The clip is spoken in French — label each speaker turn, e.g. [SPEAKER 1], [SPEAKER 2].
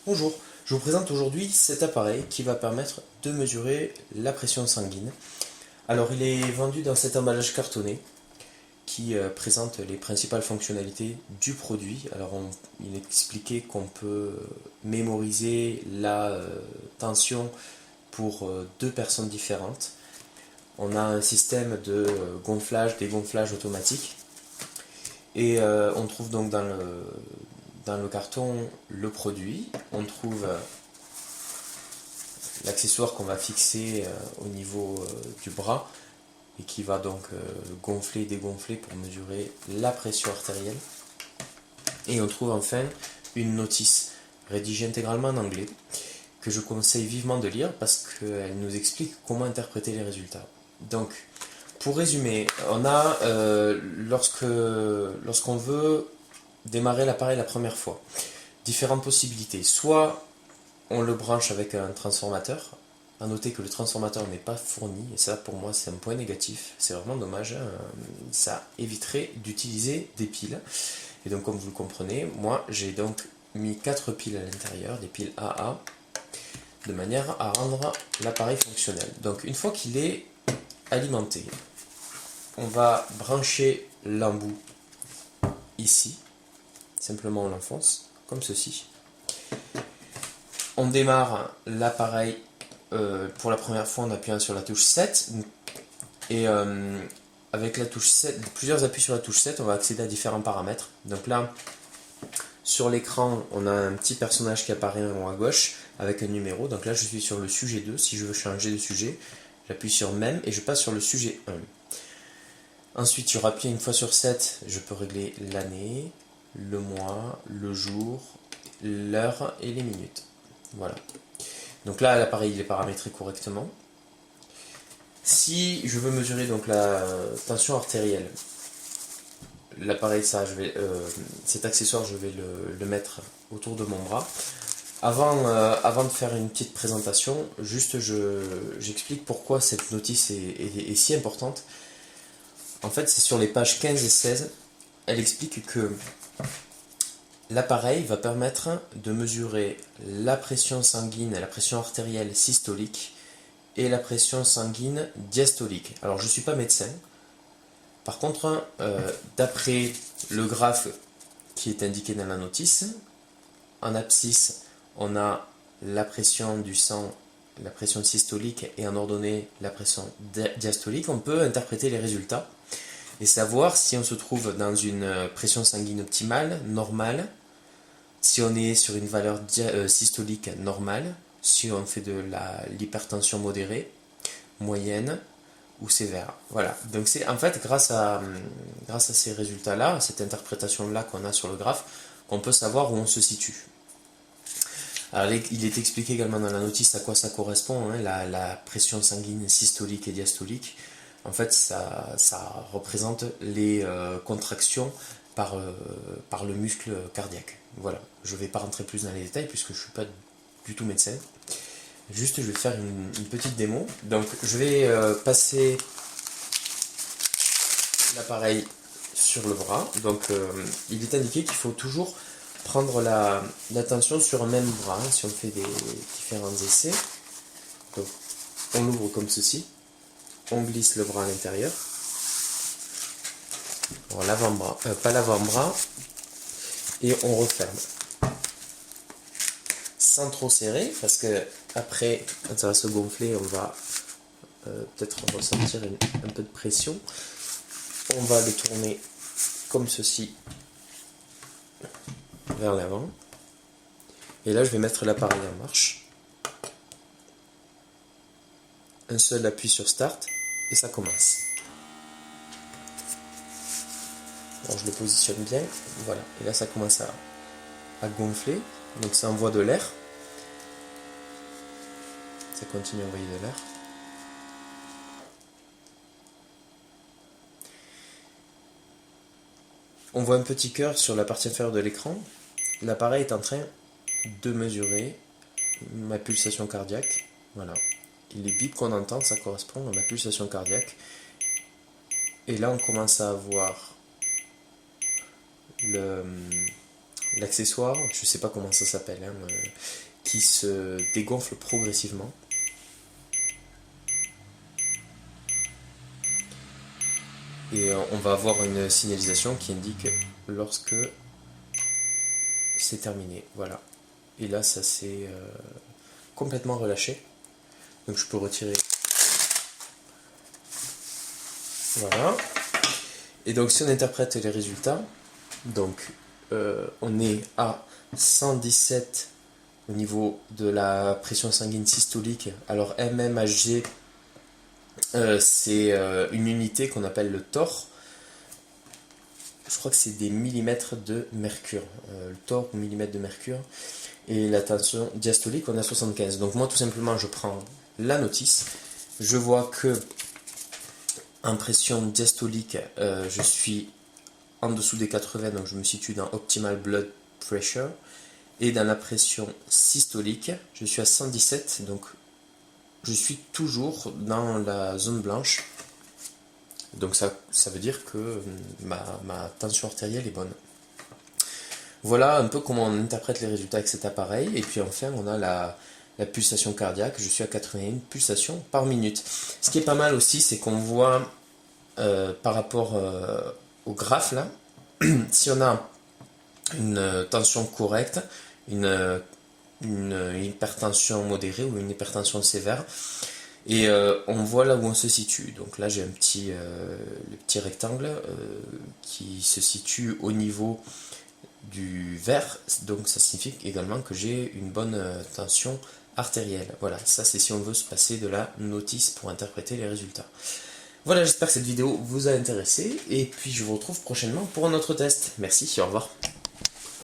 [SPEAKER 1] Bonjour, je vous présente aujourd'hui cet appareil qui va permettre de mesurer la pression sanguine. Alors il est vendu dans cet emballage cartonné qui présente les principales fonctionnalités du produit. Alors il est expliqué qu'on peut mémoriser la tension pour deux personnes différentes. On a un système de gonflage, dégonflage automatique et on trouve donc dans le carton le produit, on trouve l'accessoire qu'on va fixer au niveau du bras et qui va donc gonfler et dégonfler pour mesurer la pression artérielle. Et on trouve enfin une notice rédigée intégralement en anglais que je conseille vivement de lire parce qu'elle nous explique comment interpréter les résultats. Donc, pour résumer, on a lorsqu'on veut démarrer l'appareil la première fois, différentes possibilités. Soit on le branche avec un transformateur. À noter que le transformateur n'est pas fourni, et ça pour moi c'est un point négatif, c'est vraiment dommage, hein. Ça éviterait d'utiliser des piles. Et donc comme vous le comprenez, moi j'ai donc mis 4 piles à l'intérieur, des piles AA, de manière à rendre l'appareil fonctionnel. Donc une fois qu'il est alimenté, on va brancher l'embout ici, simplement on l'enfonce, comme ceci. On démarre l'appareil pour la première fois en appuyant sur la touche 7 et avec la touche 7, plusieurs appuis sur la touche 7, on va accéder à différents paramètres. Donc là, sur l'écran, on a un petit personnage qui apparaît en haut à gauche avec un numéro. Donc là, je suis sur le sujet 2. Si je veux changer de sujet, j'appuie sur même et je passe sur le sujet 1. Ensuite, sur appuyer une fois sur 7, je peux régler l'année, le mois, le jour, l'heure et les minutes. Voilà. Donc là, l'appareil il est paramétré correctement. Si je veux mesurer donc la tension artérielle, l'appareil cet accessoire, je vais le mettre autour de mon bras. Avant de faire une petite présentation, juste j'explique pourquoi cette notice est si importante. En fait, c'est sur les pages 15 et 16. Elle explique que l'appareil va permettre de mesurer la pression sanguine, la pression artérielle systolique et la pression sanguine diastolique. Alors je ne suis pas médecin. Par contre, d'après le graphe qui est indiqué dans la notice, en abscisse, on a la pression du sang, la pression systolique et en ordonnée la pression diastolique. On peut interpréter les résultats et savoir si on se trouve dans une pression sanguine optimale, normale, si on est sur une valeur systolique normale, si on fait de l'hypertension modérée, moyenne ou sévère. Voilà. Donc c'est en fait grâce à ces résultats-là, à cette interprétation-là qu'on a sur le graphe, qu'on peut savoir où on se situe. Alors, il est expliqué également dans la notice à quoi ça correspond, hein, la pression sanguine systolique et diastolique. En fait, ça représente les contractions par le muscle cardiaque. Voilà, je ne vais pas rentrer plus dans les détails puisque je ne suis pas du tout médecin. Juste, je vais faire une petite démo. Donc, je vais passer l'appareil sur le bras. Donc, il est indiqué qu'il faut toujours prendre la tension sur un même bras, hein, si on fait des différents essais. Donc, on l'ouvre comme ceci. On glisse le bras à l'intérieur. Bon, l'avant-bras, pas l'avant-bras. Et on referme. Sans trop serrer, parce que après, quand ça va se gonfler, on va peut-être ressentir un peu de pression. On va le tourner comme ceci vers l'avant. Et là, je vais mettre l'appareil en marche. Un seul appui sur Start et ça commence. Alors, je le positionne bien. Voilà. Et là, ça commence à gonfler. Donc, ça envoie de l'air. Ça continue à envoyer de l'air. On voit un petit cœur sur la partie inférieure de l'écran. L'appareil est en train de mesurer ma pulsation cardiaque. Voilà. Et les bips qu'on entend, ça correspond à ma pulsation cardiaque. Et là, on commence à avoir l'accessoire, je sais pas comment ça s'appelle, hein, qui se dégonfle progressivement. Et on va avoir une signalisation qui indique lorsque c'est terminé. Voilà. Et là, ça s'est complètement relâché. Donc je peux retirer. Voilà. Et donc si on interprète les résultats, donc on est à 117 au niveau de la pression sanguine systolique. Alors mmHg, c'est une unité qu'on appelle le torr. Je crois que c'est des millimètres de mercure. Le torr ou millimètre de mercure. Et la tension diastolique, on est à 75. Donc moi, tout simplement, je prends la notice. Je vois que en pression diastolique, je suis en dessous des 80, donc je me situe dans optimal blood pressure. Et dans la pression systolique, je suis à 117, donc je suis toujours dans la zone blanche. Donc ça veut dire que ma tension artérielle est bonne. Voilà un peu comment on interprète les résultats avec cet appareil. Et puis enfin, on a la pulsation cardiaque. Je suis à 81 pulsations par minute. Ce qui est pas mal aussi, c'est qu'on voit par rapport au graphe là, si on a une tension correcte, une hypertension modérée ou une hypertension sévère, et on voit là où on se situe. Donc là j'ai le petit rectangle qui se situe au niveau du vert, donc ça signifie également que j'ai une bonne tension artérielle. Voilà, ça c'est si on veut se passer de la notice pour interpréter les résultats. Voilà, j'espère que cette vidéo vous a intéressé, et puis je vous retrouve prochainement pour un autre test. Merci, au revoir.